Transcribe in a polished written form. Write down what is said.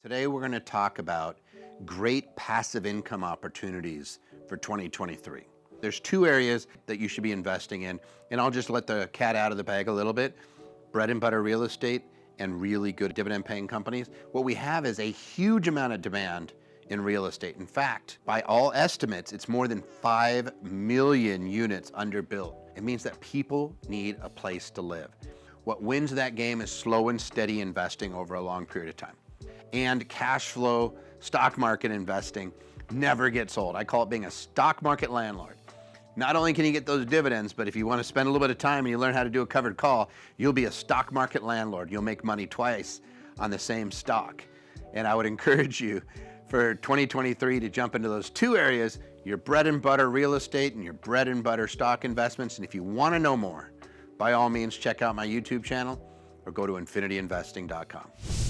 Today we're going to talk about great passive income opportunities for 2023. There's two areas that you should be investing in, and I'll just let the cat out of the bag a little bit. Bread and butter real estate and really good dividend paying companies. What we have is a huge amount of demand in real estate. In fact, by all estimates, it's more than 5 million units underbuilt. It means that people need a place to live. What wins that game is slow and steady investing over a long period of time. And cash flow, stock market investing never gets old. I call it being a stock market landlord. Not only can you get those dividends, but if you want to spend a little bit of time and you learn how to do a covered call, you'll be a stock market landlord. You'll make money twice on the same stock. And I would encourage you for 2023 to jump into those two areas, your bread and butter real estate and your bread and butter stock investments. And if you want to know more, by all means, check out my YouTube channel or go to infinityinvesting.com.